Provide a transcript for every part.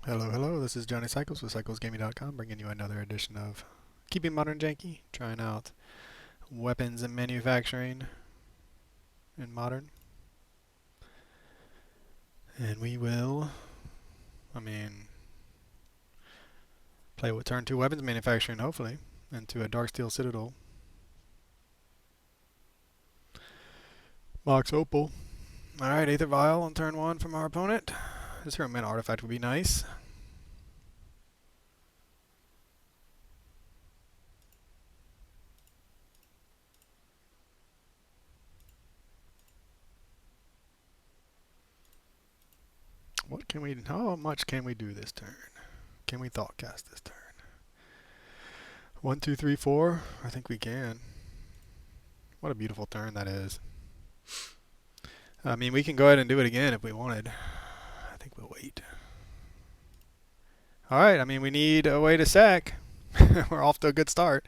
Hello, hello, this is Johnny Cycles with CyclesGaming.com, bringing you another edition of Keeping Modern Janky, trying out weapons and manufacturing in Modern. And we will, I mean, play with turn 2 weapons manufacturing, hopefully, into a Darksteel Citadel. Mox Opal. Alright, Aether Vial on turn 1 from our opponent. This Hero Mana artifact would be nice. How much can we do this turn? Can we Thoughtcast this turn? 1, 2, 3, 4. I think we can. What a beautiful turn that is. I mean, we can go ahead and do it again if we wanted. I think we'll wait. Alright, I mean, we need a way to sack. We're off to a good start.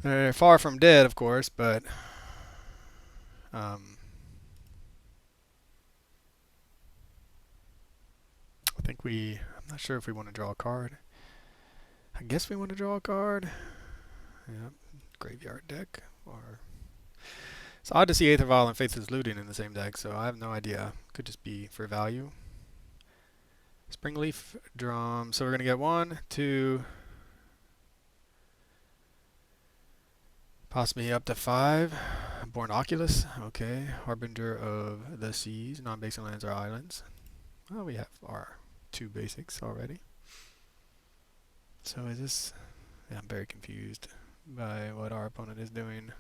They're far from dead, of course, but I'm not sure if we want to draw a card. I guess we want to draw a card. Yeah, graveyard deck. Or it's odd to see Aether Vial and Faithless Looting in the same deck, so I have no idea. Could just be for value. Springleaf Drum. So we're going to get 1, 2, possibly up to 5. Born Oculus. Okay. Harbinger of the Seas. Non-basic lands or islands. Well, we have our 2 basics already. So is this... Yeah, I'm very confused by what our opponent is doing.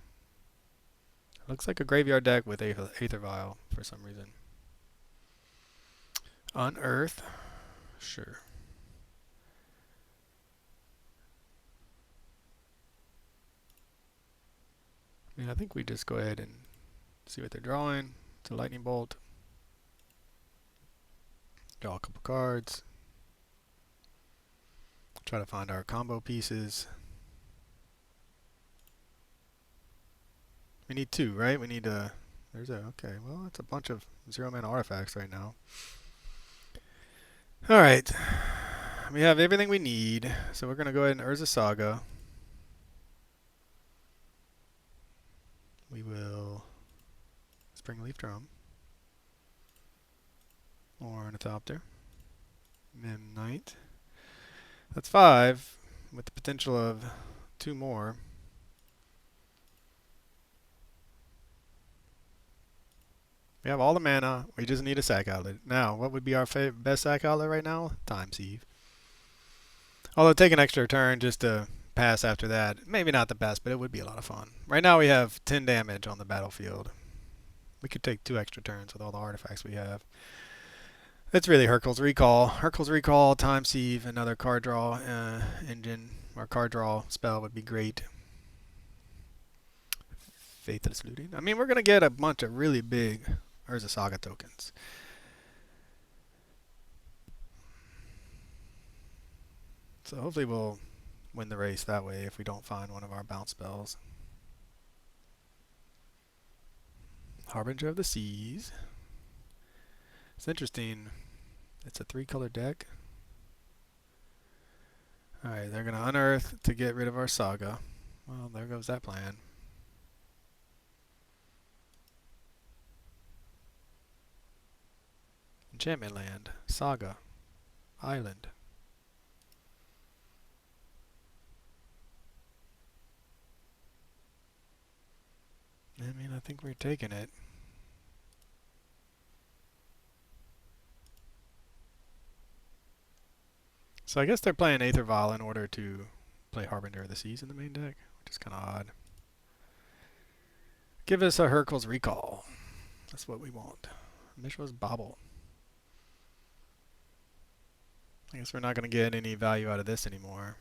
Looks like a graveyard deck with Aether Vial for some reason. Unearth. Sure. I mean, I think we just go ahead and see what they're drawing. It's a lightning bolt. Draw a couple cards. Try to find our combo pieces. We need 2, right? We need a... Okay, well, that's a bunch of 0-mana artifacts right now. Alright. We have everything we need. So we're going to go ahead and Urza Saga. We will Springleaf Drum. Ornithopter. Midnight. That's 5, with the potential of 2 more. We have all the mana. We just need a sack outlet. Now, what would be our best sack outlet right now? Time Sieve. Although take an extra turn just to pass after that. Maybe not the best, but it would be a lot of fun. Right now we have 10 damage on the battlefield. We could take 2 extra turns with all the artifacts we have. It's really Hurkyl's Recall. Hurkyl's Recall, Time Sieve, another card draw engine, or card draw spell would be great. Faithless Looting. I mean, we're going to get a bunch of really big Urza Saga tokens. So hopefully we'll win the race that way if we don't find one of our bounce spells. Harbinger of the Seas. It's interesting. It's a 3-color deck. Alright, they're going to unearth to get rid of our Saga. Well, there goes that plan. Enchantment Land. Saga. Island. I mean, I think we're taking it. So I guess they're playing Aether Vial in order to play Harbinger of the Seas in the main deck, which is kind of odd. Give us a Hurkyl's Recall. That's what we want. Mishra's Bauble. I guess we're not going to get any value out of this anymore.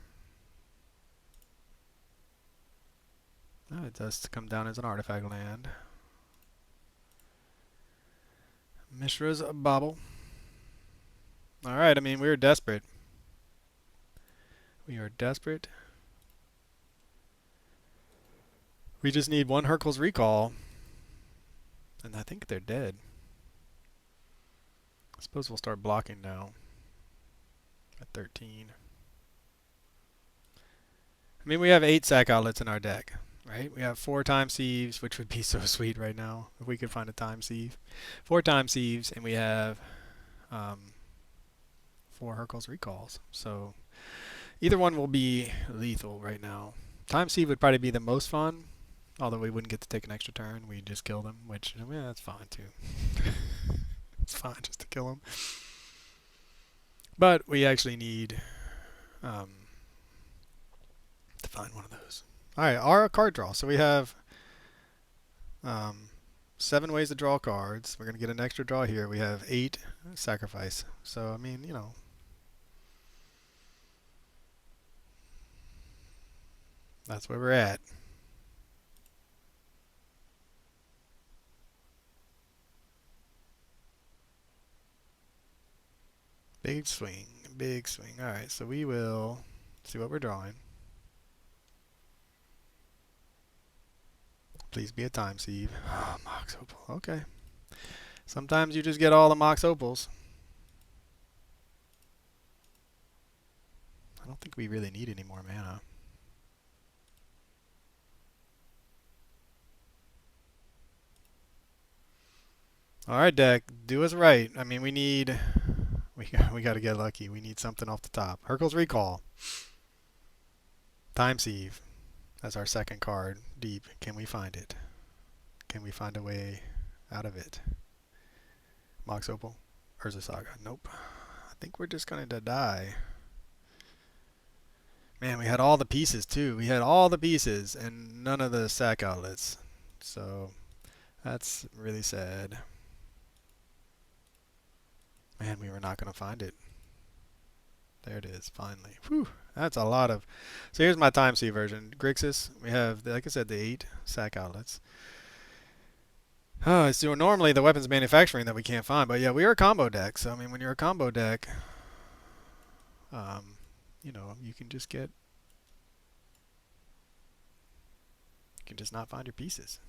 Oh, it does come down as an artifact land. Mishra's Bauble. Alright, I mean, we're desperate. We are desperate. We just need 1 Hurkyl's Recall. And I think they're dead. I suppose we'll start blocking now. at 13. I mean, we have 8 sack outlets in our deck, right? We have 4 time sieves, which would be so sweet right now if we could find a time sieve. 4 time sieves, and we have 4 Hercules recalls. So either one will be lethal right now. Time sieve would probably be the most fun, although we wouldn't get to take an extra turn. We'd just kill them, which, yeah, that's fine too. It's fine just to kill them. But we actually need to find one of those. Alright, our card draw. So we have 7 ways to draw cards. We're going to get an extra draw here. We have 8 sacrifice. So, I mean, you know. That's where we're at. Big swing. Big swing. Alright, so we will see what we're drawing. Please be a time sieve. Oh, Mox Opal. Okay. Sometimes you just get all the Mox Opals. I don't think we really need any more mana. Alright, deck. Do us right. I mean, we got to get lucky. We need something off the top. Hercules Recall. Time Sieve. That's our second card. Deep. Can we find it? Can we find a way out of it? Mox Opal. Urza Saga. Nope. I think we're just going to die. Man, we had all the pieces too. We had all the pieces and none of the sack outlets. So that's really sad. Man, we were not going to find it. There it is, finally. Whew, that's a lot of... So here's my time C version. Grixis, we have, like I said, the 8 sack outlets. It's normally the weapons manufacturing that we can't find. But yeah, we are a combo deck. So, I mean, when you're a combo deck, you know, you can just get... You can just not find your pieces.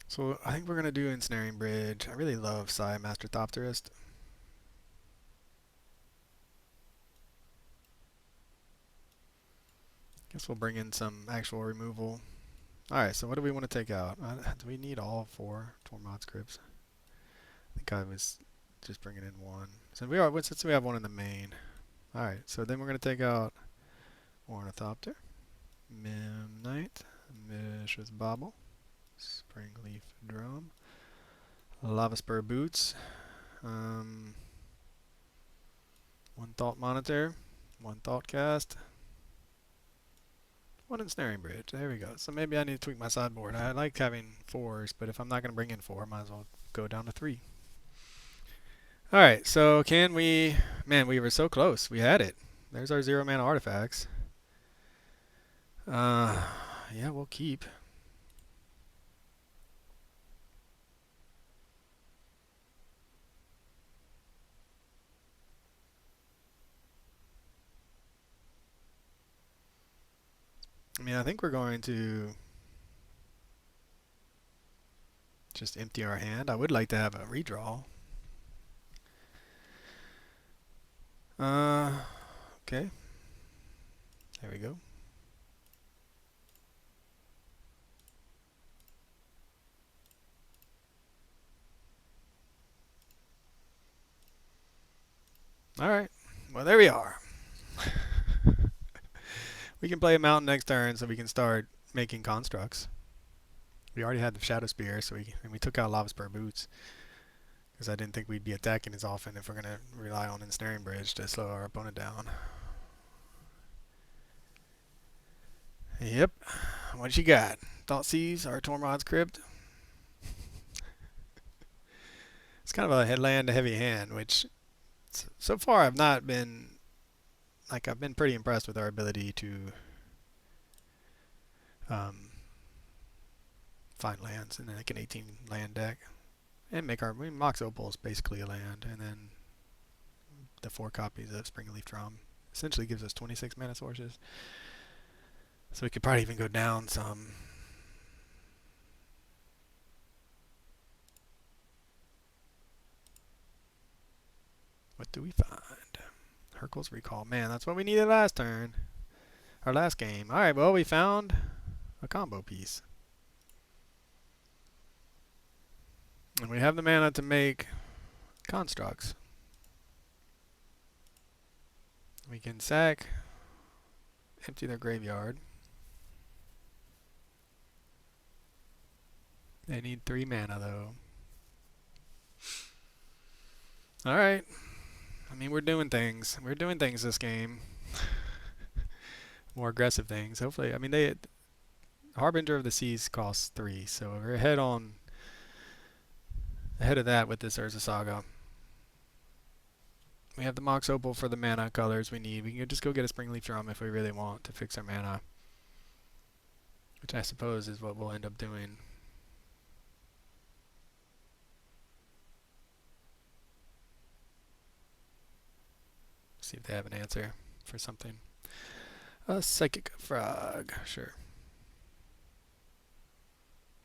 So I think we're going to do Ensnaring Bridge. I really love Psi Master Thopterist. Guess we'll bring in some actual removal. Alright, so what do we want to take out? Do we need all 4 Tormod's Crypts? I think I was just bringing in 1. So since we have 1 in the main. Alright, so then we're going to take out Ornithopter, Memnite, Mishra's Bauble, Springleaf Drum, Lava Spur Boots, 1 Thought Monitor, 1 Thought Cast, 1 Ensnaring Bridge. There we go. So maybe I need to tweak my sideboard. I like having 4s, but if I'm not going to bring in 4, I might as well go down to 3. Alright, so can we... Man, we were so close. We had it. There's our 0 mana artifacts. Yeah, we'll keep. I mean, I think we're going to just empty our hand. I would like to have a redraw. Okay. There we go. Alright. Well, there we are. We can play a mountain next turn so we can start making constructs. We already had the Shadow Spear, so we took out Lava Spur Boots. Because I didn't think we'd be attacking as often if we're going to rely on Ensnaring Bridge to slow our opponent down. Yep. What you got? Thoughtseize, our Tormod's Crypt. It's kind of a headland to heavy hand, which so far I've not been... Like, I've been pretty impressed with our ability to find lands in like an 18 land deck. And make our... I mean, Mox Opal is basically a land. And then the 4 copies of Springleaf Drum essentially gives us 26 mana sources. So we could probably even go down some. What do we find? Hercules Recall. Man, that's what we needed last turn. Our last game. Alright, well, we found a combo piece. And we have the mana to make constructs. We can sack, empty their graveyard. They need 3 mana, though. Alright. I mean, we're doing things. We're doing things this game. More aggressive things. Hopefully, I mean, Harbinger of the Seas costs 3, so we're ahead of that with this Urza Saga. We have the Mox Opal for the mana colors we need. We can just go get a Springleaf Drum if we really want to fix our mana, which I suppose is what we'll end up doing. See if they have an answer for something. A Psychic Frog, sure.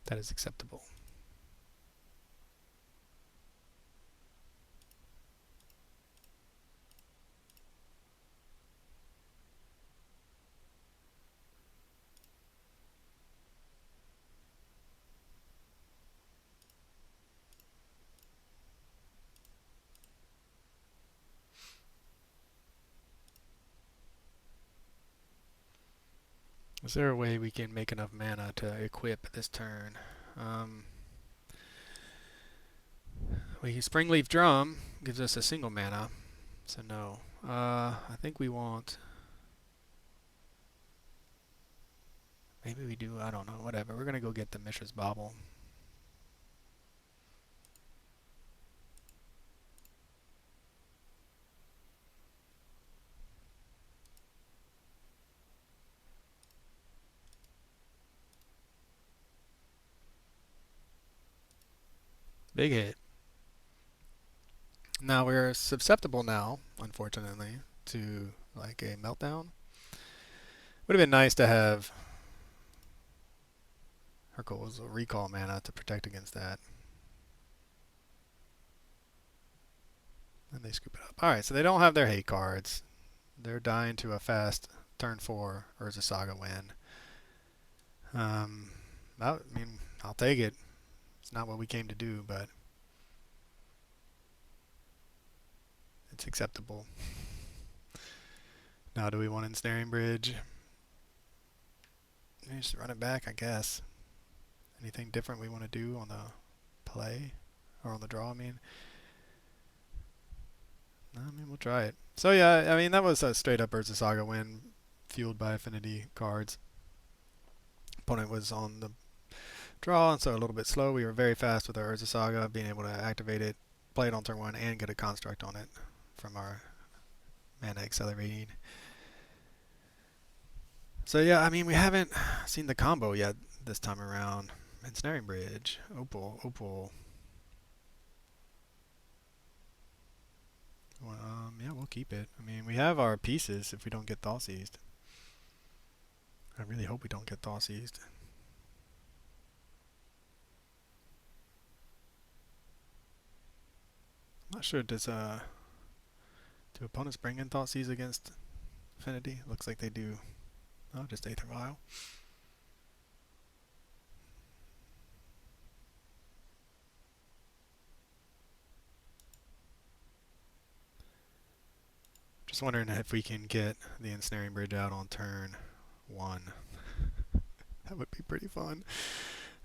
That is acceptable. Is there a way we can make enough mana to equip this turn? Springleaf Drum gives us a single mana, so no. I think we want... Maybe we do, I don't know, whatever. We're going to go get the Mishra's Bauble. Big hit. Now we're susceptible now, unfortunately, to like a meltdown. Would have been nice to have Hercules recall mana to protect against that. And they scoop it up. Alright, so they don't have their hate cards. They're dying to a fast turn 4 Urza Saga win. I mean, I'll take it. It's not what we came to do, but it's acceptable. Now, do we want Ensnaring Bridge? Maybe just run it back, I guess. Anything different we want to do on the play? Or on the draw, I mean? No, I mean, we'll try it. So, yeah, I mean, that was a straight-up Urza Saga win, fueled by Affinity cards. Opponent was on the draw, and so a little bit slow. We were very fast with our Urza Saga, being able to activate it, play it on turn 1, and get a construct on it from our mana accelerating. So yeah, I mean, we haven't seen the combo yet this time around. Ensnaring Bridge, Opal. Well, yeah, we'll keep it. I mean, we have our pieces if we don't get Thoughtseized. I really hope we don't get Thoughtseized. I'm not sure, do opponents bring in Thoughtseize against Affinity? Looks like they do. Oh, just Aether Vial. Just wondering if we can get the Ensnaring Bridge out on turn 1. That would be pretty fun.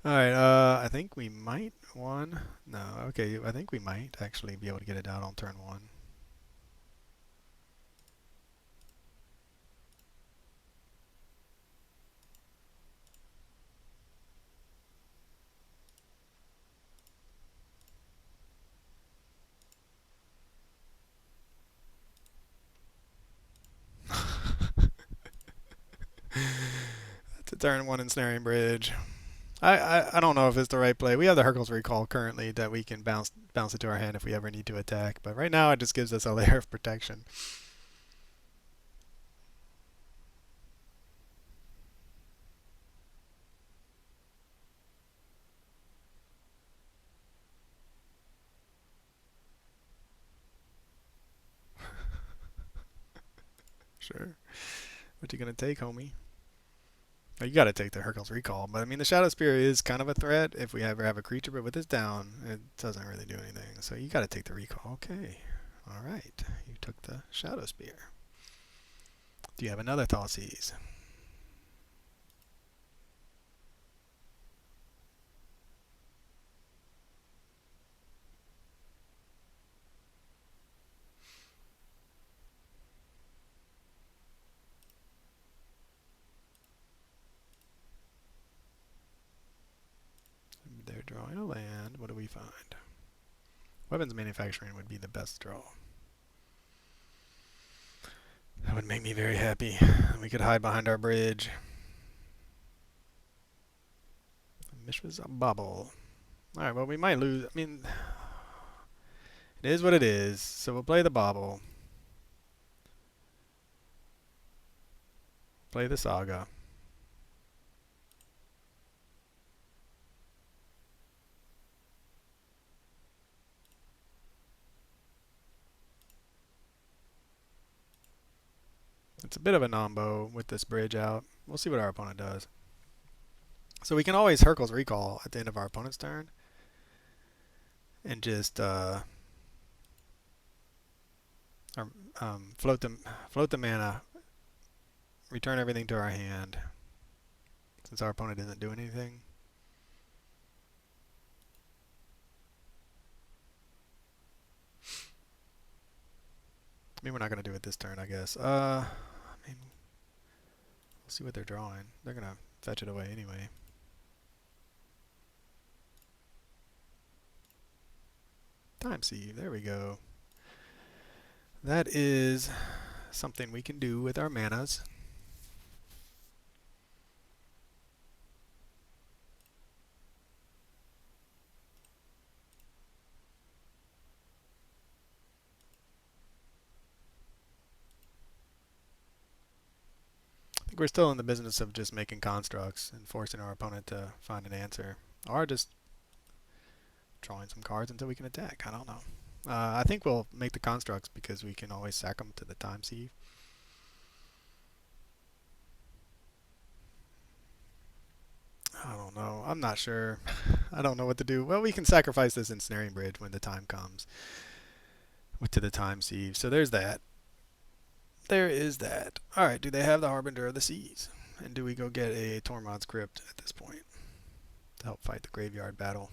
Alright, I think we might. No, okay, I think we might actually be able to get it out on turn 1. That's a turn 1 Ensnaring Bridge. I don't know if it's the right play. We have the Hercules Recall currently that we can bounce it to our hand if we ever need to attack. But right now it just gives us a layer of protection. sure. What you gonna take, homie? Oh, you gotta take the Hercule's Recall, but I mean the Shadow Spear is kind of a threat if we ever have a creature, but with this down, it doesn't really do anything. So you gotta take the Recall. Okay. Alright. You took the Shadow Spear. Do you have another Thoughtseize? They're drawing a land. What do we find? Weapons manufacturing would be the best draw. That would make me very happy. We could hide behind our bridge. Mishra's a bubble. Alright, well, we might lose. I mean, it is what it is. So we'll play the bobble. Play the saga. It's a bit of a nombo with this bridge out. We'll see what our opponent does. So we can always Hercule's Recall at the end of our opponent's turn. And just float the mana, return everything to our hand, since our opponent isn't doing anything. I mean, we're not going to do it this turn, I guess. I mean, we'll see what they're drawing. They're going to fetch it away anyway. Time Sieve, there we go. That is something we can do with our manas. I think we're still in the business of just making constructs and forcing our opponent to find an answer. Or just drawing some cards until we can attack. I don't know. I think we'll make the constructs because we can always sack them to the Time Sieve. I don't know. I'm not sure. I don't know what to do. Well, we can sacrifice this Ensnaring Bridge when the time comes to the Time Sieve. So there's that. There is that. Alright, do they have the Harbinger of the Seas? And do we go get a Tormod's Crypt at this point to help fight the graveyard battle?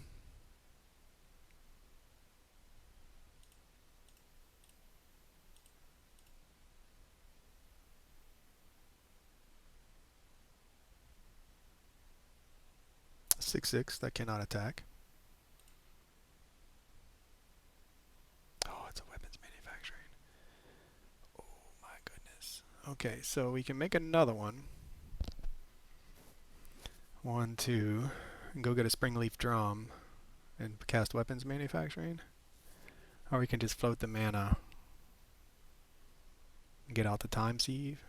A 6/6 that cannot attack. Oh, it's a weapons manufacturing. Oh my goodness. Okay, so we can make another one. 1, 2, and go get a Springleaf Drum and cast weapons manufacturing. Or we can just float the mana and get out the Time Sieve.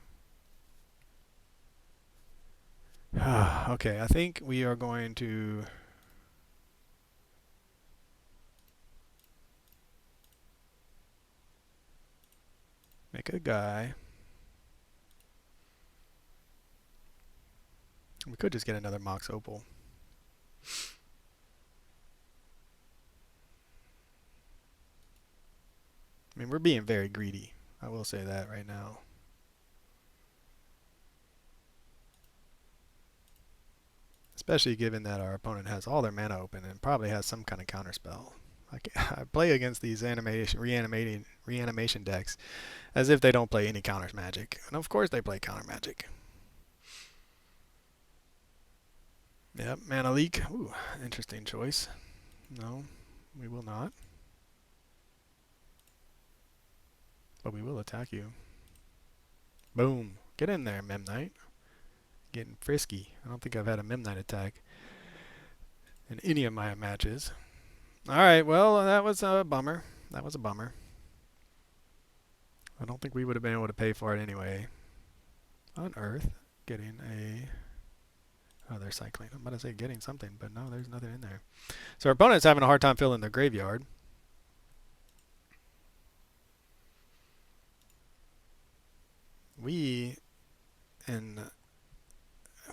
Okay, I think we are going to make a guy. We could just get another Mox Opal. I mean, we're being very greedy. I will say that right now. Especially given that our opponent has all their mana open and probably has some kind of counterspell. I play against these reanimation decks as if they don't play any counters magic. And of course they play counter magic. Yep, mana leak. Ooh, interesting choice. No, we will not. But we will attack you. Boom. Get in there, Memnite. Getting frisky. I don't think I've had a Memnite attack in any of my matches. Alright, well, that was a bummer. That was a bummer. I don't think we would have been able to pay for it anyway. Unearth. Getting a... Oh, they're cycling. I'm about to say getting something, but no, there's nothing in there. So our opponent's having a hard time filling their graveyard. we and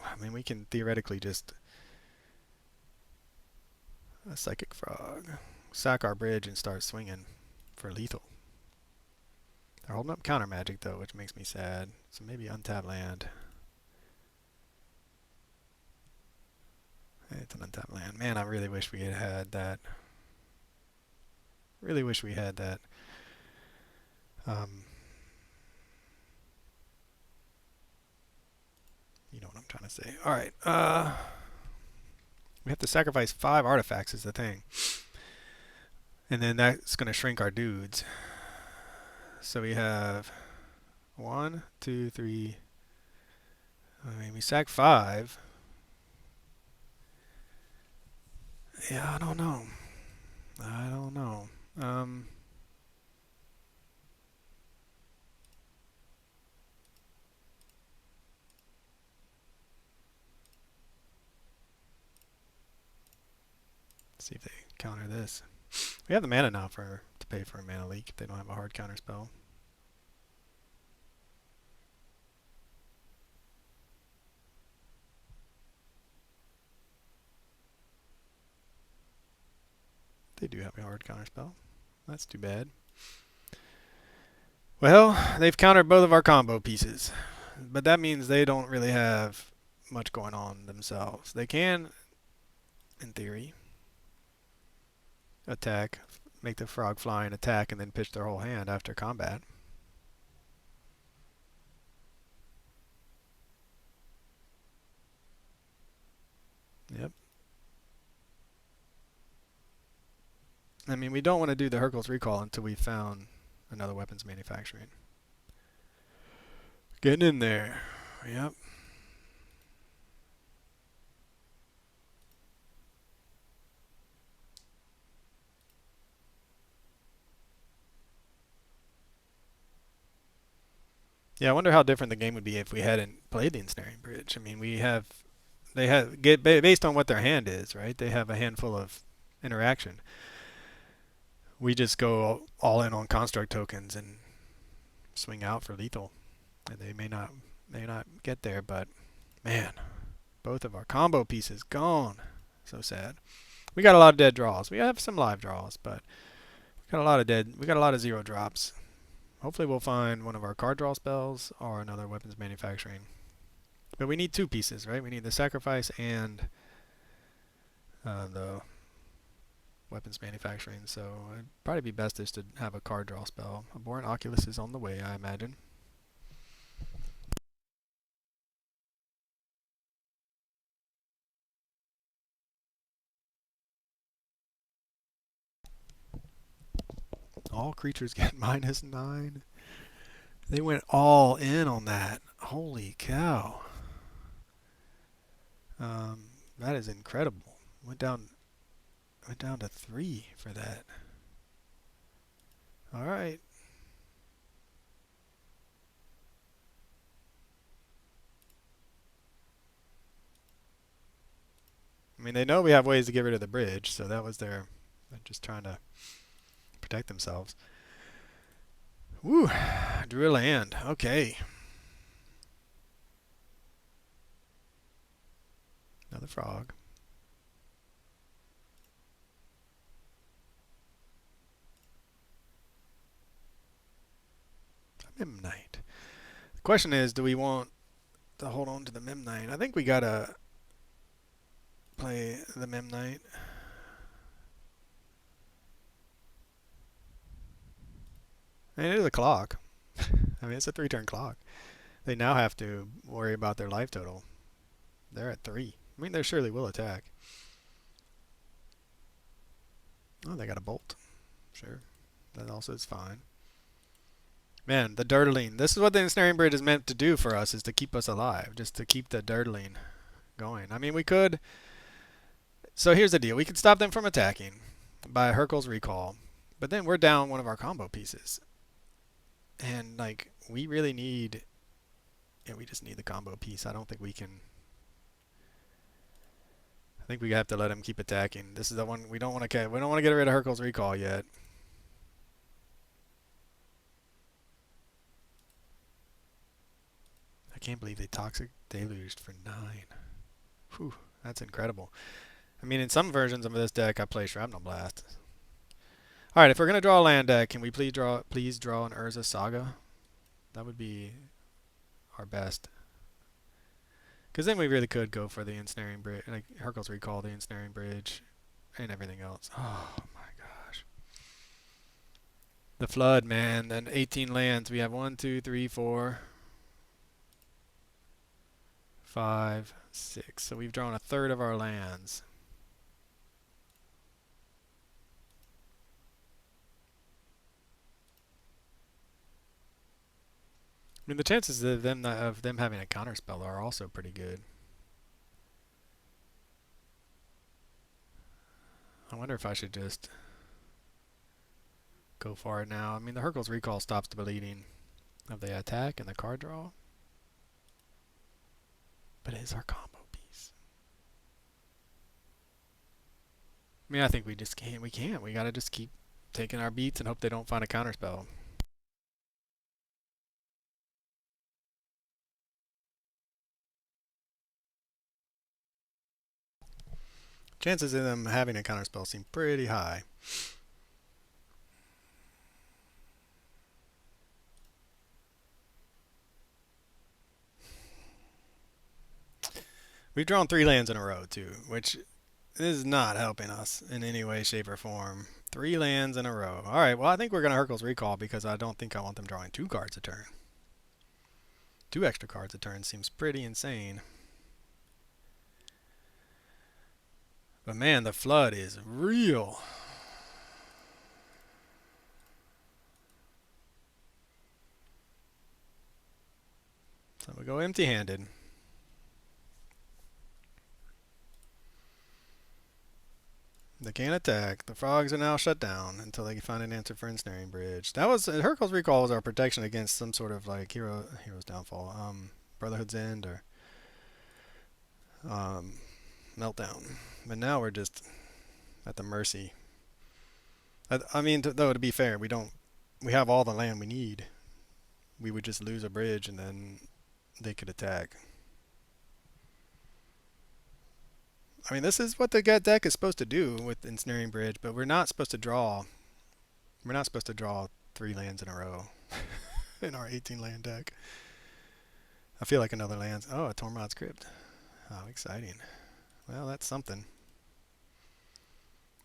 I mean we can theoretically just a psychic frog, sack our bridge and start swinging for lethal. They're holding up counter magic though, which makes me sad. So maybe untap land. Hey, it's an untapped land. Man, I really wish we had that. Really wish we had that. You know what I'm trying to say. All right. We have to sacrifice 5 artifacts is the thing. And then that's going to shrink our dudes. So we have 1, 2, 3. I mean, we sack 5. Yeah, I don't know. I don't know. See if they counter this. We have the mana now to pay for a mana leak if they don't have a hard counter spell. They do have a hard counter spell. That's too bad. Well, they've countered both of our combo pieces. But that means they don't really have much going on themselves. They can, in theory, attack, make the frog fly and attack, and then pitch their whole hand after combat. Yep. I mean, we don't want to do the Hercules recall until we've found another weapons manufacturing. Getting in there. Yep. Yeah, I wonder how different the game would be if we hadn't played the Ensnaring Bridge. I mean, based on what their hand is, right? They have a handful of interaction. We just go all in on construct tokens and swing out for lethal. And they may not get there, but man, both of our combo pieces gone. So sad. We got a lot of dead draws. We have some live draws, but we got a lot of 0 drops. Hopefully we'll find one of our card draw spells or another weapons manufacturing. But we need 2 pieces, right? We need the sacrifice and the weapons manufacturing. So it'd probably be best just to have a card draw spell. Abhorrent Oculus is on the way, I imagine. All creatures get -9. They went all in on that. Holy cow. That is incredible. Went down to 3 for that. All right. I mean, they know we have ways to get rid of the bridge, so that was they're just trying to protect themselves. Woo! Drew a land. Okay. Another frog. A Memnite. The question is, do we want to hold on to the Memnite? I think we gotta play the Memnite. And it is a clock. I mean, it's a 3-turn clock. They now have to worry about their life total. They're at 3. I mean, they surely will attack. Oh, they got a bolt. Sure. That also is fine. Man, the dirtling. This is what the Ensnaring Bridge is meant to do for us, is to keep us alive. Just to keep the dirtling going. I mean, we could... So here's the deal. We could stop them from attacking by Hercules recall. But then we're down one of our combo pieces. And, like, we really need... Yeah, we just need the combo piece. I don't think we can... I think we have to let him keep attacking. This is the one we don't want to. We don't want to get rid of Hercules recall yet. I can't believe they Toxic Deluged for 9. Whew, that's incredible. I mean, in some versions of this deck, I play Shrapnel Blast. All right, if we're gonna draw a land deck, can we please draw an Urza Saga? That would be our best. Because then we really could go for the Ensnaring Bridge, like Hercules Recall, the Ensnaring Bridge, and everything else. Oh my gosh. The Flood, man. Then 18 lands. We have 1, 2, 3, 4, 5, 6. So we've drawn a third of our lands. I mean, the chances of them having a counterspell are also pretty good. I wonder if I should just go for it now. I mean, the Hercules Recall stops the bleeding of the attack and the card draw. But it is our combo piece. I mean, I think we just can't. We can't. We gotta just keep taking our beats and hope they don't find a counterspell. Chances of them having a counterspell seem pretty high. We've drawn 3 lands in a row, too, which is not helping us in any way, shape, or form. 3 lands in a row. Alright, well, I think we're going to Hercules Recall because I don't think I want them drawing 2 cards a turn. 2 extra cards a turn seems pretty insane. But man, the Flood is real. So we go empty-handed. They can't attack. The frogs are now shut down until they can find an answer for Ensnaring Bridge. That was Hercules Recall was our protection against some sort of like Hero's Downfall, Brotherhood's End, or Meltdown. But now we're just at the mercy. I mean, though, to be fair, we have all the land we need. We would just lose a bridge and then they could attack. I mean, this is what the deck is supposed to do with Ensnaring Bridge, but we're not supposed to draw. We're not supposed to draw 3 lands in a row in our 18 land deck. I feel like another land. Oh, a Tormod's Crypt. How exciting. Well, that's something.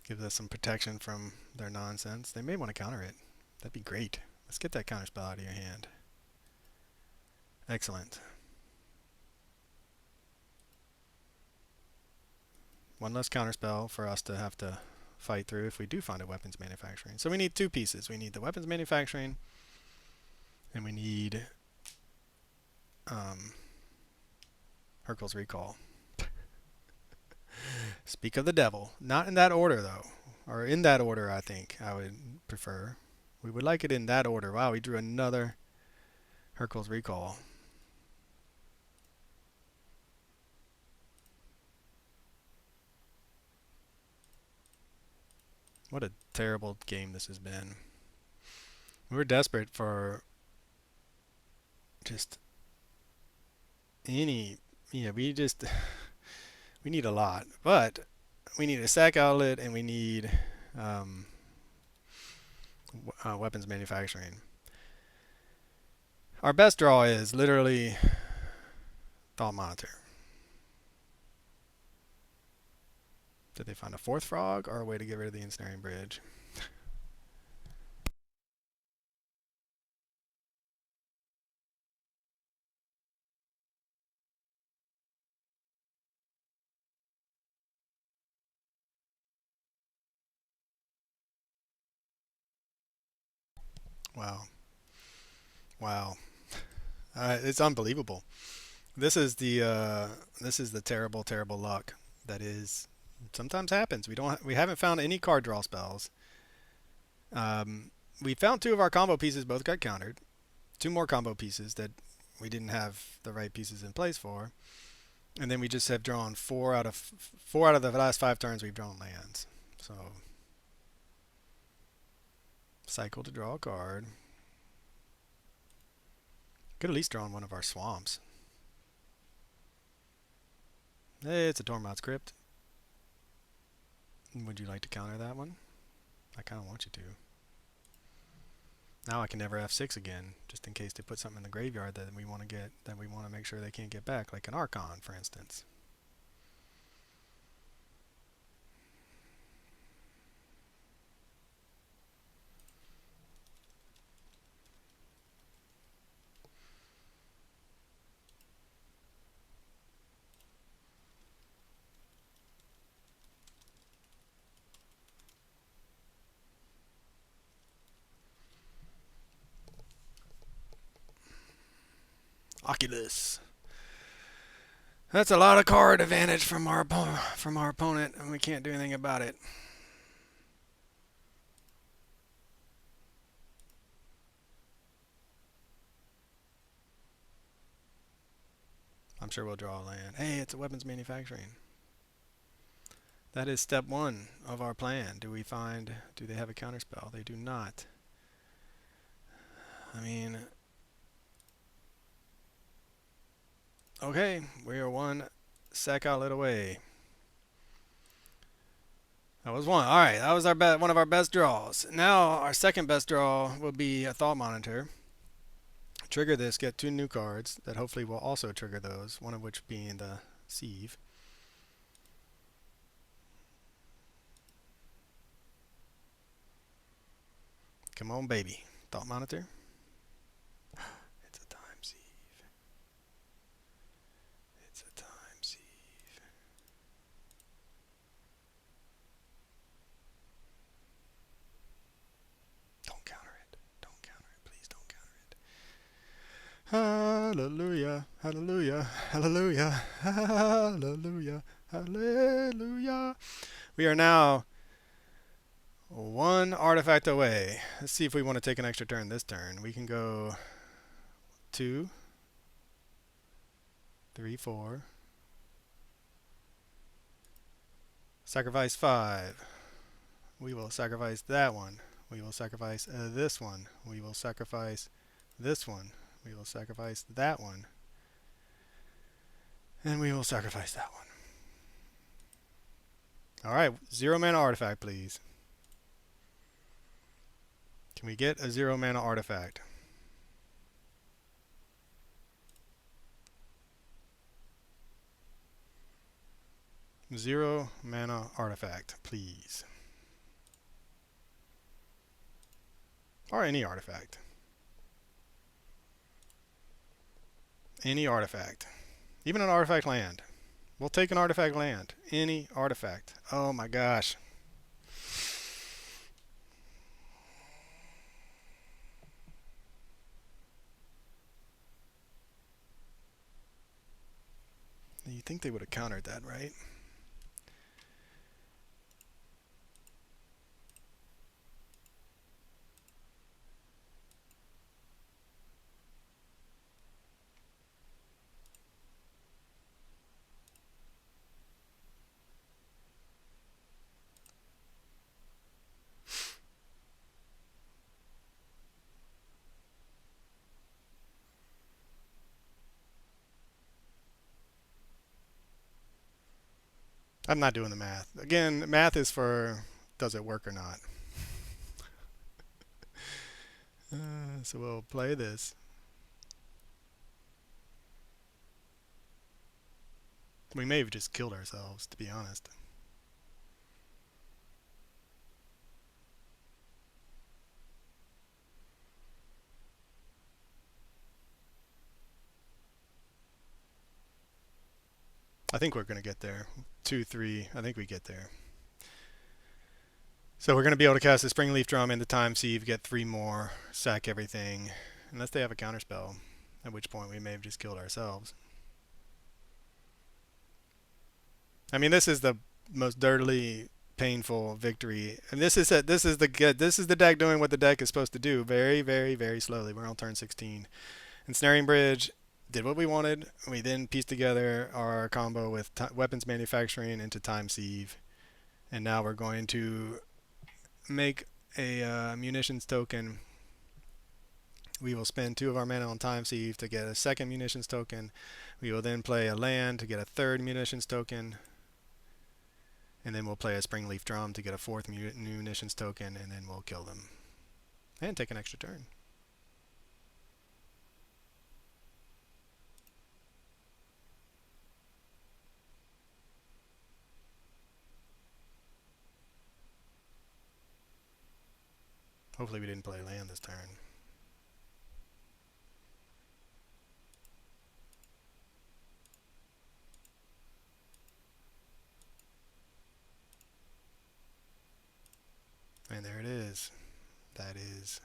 Gives us some protection from their nonsense. They may want to counter it. That'd be great. Let's get that counterspell out of your hand. Excellent. One less counterspell for us to have to fight through if we do find a weapons manufacturing. So we need 2 pieces. We need the weapons manufacturing, and we need Hercules Recall. Speak of the devil. Not in that order, though. Or in that order, I think I would prefer. We would like it in that order. Wow, we drew another Hercules Recall. What a terrible game this has been. We're desperate for just any... Yeah, we just... we need a lot. But we need a sack outlet and we need weapons manufacturing. Our best draw is literally Thought Monitor. Did they find a 4th frog or a way to get rid of the Ensnaring Bridge? Wow. Wow. It's unbelievable. This is the terrible, terrible luck that is sometimes happens. We haven't found any card draw spells. We found 2 of our combo pieces both got countered. 2 more combo pieces that we didn't have the right pieces in place for. And then we just have drawn 4 out of the last 5 turns we've drawn lands. So cycle to draw a card. Could at least drawn one of our swamps. Hey, it's a Tormod's Crypt. Would you like to counter that one? I kind of want you to. Now I can never F6 again, just in case they put something in the graveyard that we want to get, that we want to make sure they can't get back, like an Archon, for instance. Oculus. That's a lot of card advantage from our opponent, and we can't do anything about it. I'm sure we'll draw a land. Hey, it's a weapons manufacturing. That is step one of our plan. Do they have a counterspell? They do not. I mean, okay, we are one sack outlet away. That was one. All right, that was one of our best draws. Now our second best draw will be a Thought Monitor. Trigger this, get 2 new cards that hopefully will also trigger those, one of which being the Sieve. Come on, baby. Thought Monitor. It's a time Sieve. It's a time Sieve. Don't counter it. Don't counter it. Please don't counter it. Hallelujah. Hallelujah. Hallelujah. Hallelujah. Hallelujah. We are now 1 artifact away. Let's see if we want to take an extra turn this turn. We can go 2, 3, 4. Sacrifice 5. We will sacrifice that one. We will sacrifice this one. We will sacrifice this one. We will sacrifice that one. And we will sacrifice that one. Alright, 0 mana artifact, please. Can we get a 0 mana artifact? Zero mana artifact, please. Or any artifact. Any artifact. Even an artifact land. We'll take an artifact land. Any artifact. Oh my gosh. You think they would have countered that, right? I'm not doing the math. Again, math is for does it work or not. So we'll play this. We may have just killed ourselves, to be honest. I think we're going to get there. 2, 3. I think we get there. So we're going to be able to cast the Springleaf Drum into Time Sieve, get 3 more, sack everything. Unless they have a counterspell, at which point we may have just killed ourselves. I mean, this is the most dirtily painful victory, and this is the deck doing what the deck is supposed to do, very, very, very slowly. We're on turn 16. Ensnaring Bridge did what we wanted. We then pieced together our combo with weapons manufacturing into Time Sieve, and now we're going to make a munitions token We will spend 2 of our mana on Time Sieve to get a second munitions token. We will then play a land to get a third munitions token. And then we'll play a Springleaf Drum to get a fourth munitions token, and then we'll kill them. And take an extra turn. Hopefully we didn't play land this turn. And there it is. That is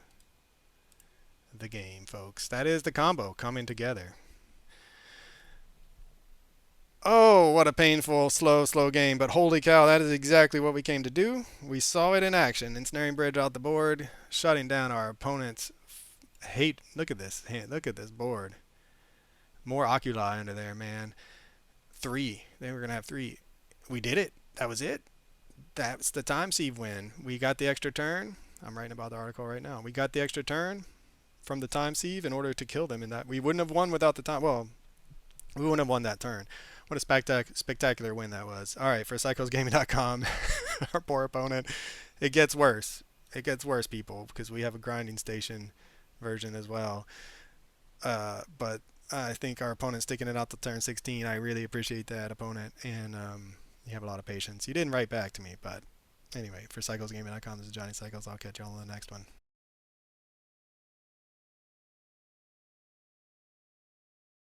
the game, folks. That is the combo coming together. Oh, what a painful, slow game. But holy cow, that is exactly what we came to do. We saw it in action. Ensnaring Bridge out the board, shutting down our opponent's hate. Look at this. Look at this board. More oculi under there, man. 3. They were going to have 3. We did it. That was it. That's the Time Sieve win. We got the extra turn. I'm writing about the article right now. We got the extra turn from the Time Sieve in order to kill them in that. We wouldn't have won without the time. Well, we wouldn't have won that turn. What a spectacular win that was. All right, for PsychosGaming.com, our poor opponent. It gets worse. It gets worse, people, because we have a grinding station version as well. But I think our opponent's sticking it out to turn 16. I really appreciate that, opponent, and you have a lot of patience. You didn't write back to me, but anyway, for PsychosGaming.com, this is Johnny Psychos. I'll catch you all on the next one.